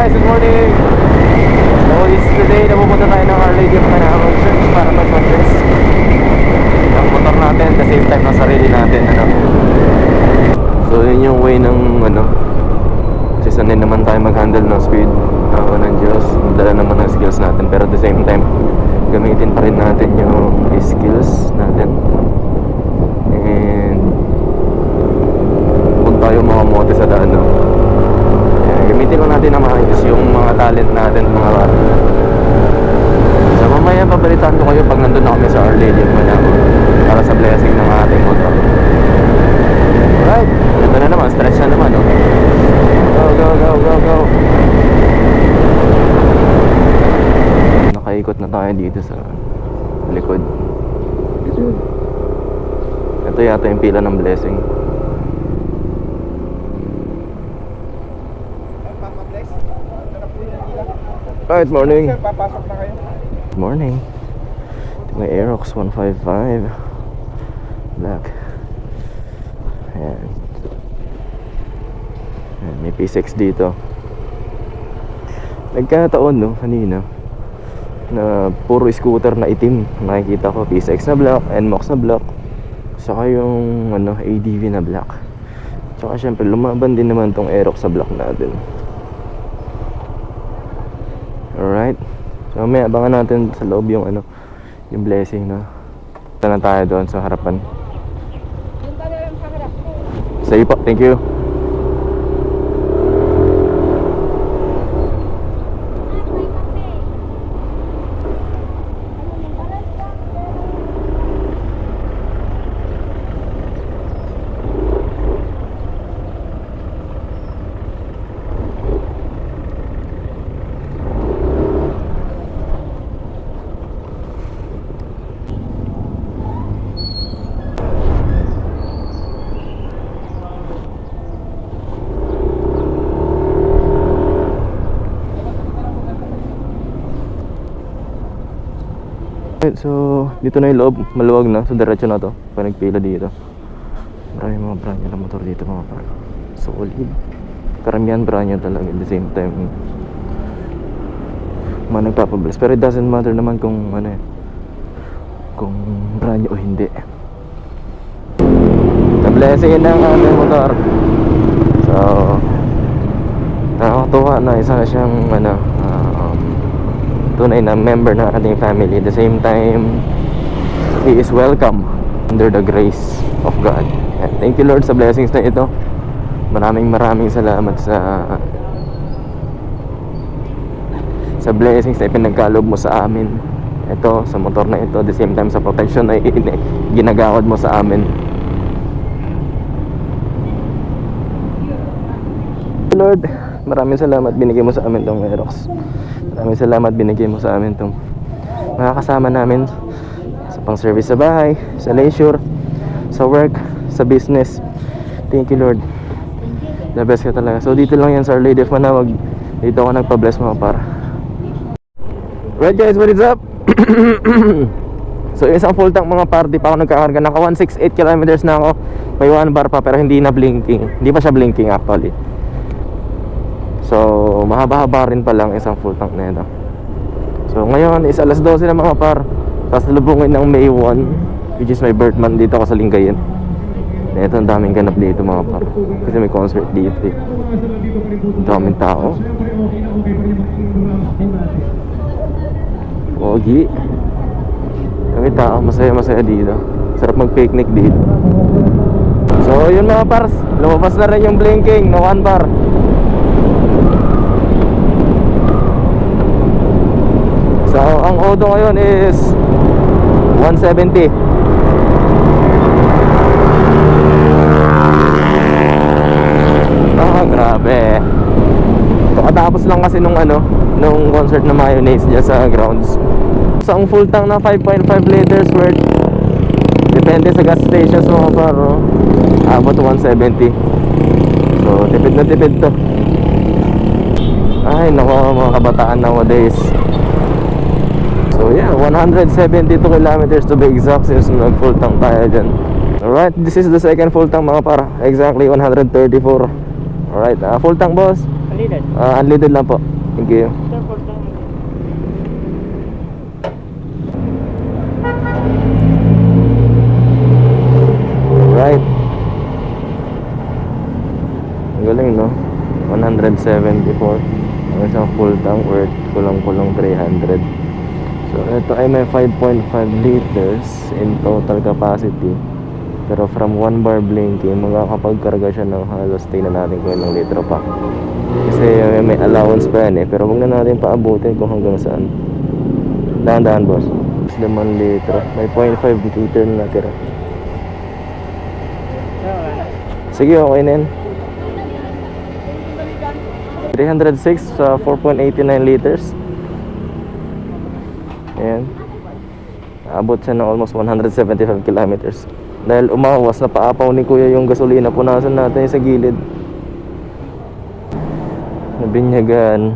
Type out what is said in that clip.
guys, good morning. So is today na pupunta tayo ng Our Lady of Manawag Church para mag-confess ang motor natin, the same time ng sarili natin, ano. So yun yung way ng kasi sanay naman tayo mag-handle ng speed. Awa ng Diyos, dala naman ng skills natin, pero at the same time gamitin pa rin natin yung skills natin. And kung tayo mga mote sa daan, no? Gamitin lang natin na maayos yung mga talent natin, mga bata. So mamaya pabalitaan ko kayo pag nandun na kami sa Our Lady of Manawag para sa blessing ng ating motor. Alright, ito na naman, stretch na naman, no? Go, go, go, go, go. Nakaikot na tayo dito sa likod. Ito yata yung pila ng blessing. Good morning. Sir, papasok na kayo. Good morning. Ito may Aerox 155 black. Ayan. Ayan, may P6 dito. Nagkataon, no, kanina na puro scooter na itim. Nakikita ko P6 na black, NMAX na black, saka yung ADV na black. Saka syempre lumaban din naman tong Aerox sa black natin. Alright. So mamaya abangan natin sa loob yung yung blessing, na. Punta na tayo doon sa harapan. Sige po, thank you. So dito na yung loob, maluwag na, so diretso na to. Pag nagpila dito, maraming mga branya ng motor dito, mga par. Solid, karamihan branya talaga. At the same time mga nagpapabless, pero it doesn't matter naman kung kung branya o hindi. The blessing ng ating motor. So nakakatuwa na isa siyang tunay na member ng ating family. At the same time, he is welcome under the grace of God. And thank you, Lord, sa blessings na ito. Maraming salamat sa blessings na ipinagkaloob mo sa amin. Ito, sa motor na ito. At the same time, sa protection na ginagawad mo sa amin. Lord, maraming salamat, binigay mo sa amin tong Aerox. Maraming salamat, binigay mo sa amin itong makakasama namin sa pang-service sa bahay, sa leisure, sa work, sa business. Thank you, Lord. The best ka talaga. So dito lang yan sa Our Lady of Manawag. Dito ako nagpa-bless, mga par. Right guys, what is up? So isang full tank, mga par. Di pa ako nagkakarga. Naka 168 kilometers na ako. May 1 bar pa, pero hindi na blinking. Hindi pa siya blinking actually. So mahaba-haba rin pa lang isang full tank na ito. So ngayon is alas 12 na, mga par. Pasalubungin ng May 1, which is my birth month. Dito ako sa Lingayen. Ito, ang daming ganap dito, mga par, kasi may concert dito eh. Daming tao. Pogi. Daming tao, masaya dito. Sarap mag-picnic dito. So yun, mga pars, lumabas na rin yung blinking na 1 bar. So ang odo ngayon is 170. Grabe. So katapos lang kasi nung concert na mayonnaise dyan sa grounds. So ang full tank na 5.5 liters worth, depende sa gas stations, mga paro, abot 170. So tipid na tipid to. Ay nako, mga kabataan nowadays. So yeah, 172 kilometers to be exact since nag full tank tayo dyan. Alright, this is the second full tank, mga para. Exactly 134. Alright, full tank, boss. Unleaded. Unleaded lang po. Thank you. Sir, full tank. Alright. Ang galing, no? 174. Ang isang full tank worth kulang-kulang 300. So, ito ay may 5.5 liters in total capacity. Pero from 1 bar blinking, makakapagkarga siya ng halos, tingnan natin kung ilang litro pa. Kasi may allowance pa yan eh. Pero huwag na natin paabutin kung hanggang saan. Dahan-dahan, boss. 5 litro. May 0.5 liter na natira. Sige, okay na yan. 306 sa 4.89 liters. Ayan. Abot siya ng almost 175 kilometers. Dahil umawas na paapaw ni kuya yung gasolina, punasan natin sa gilid. Nabinyagan.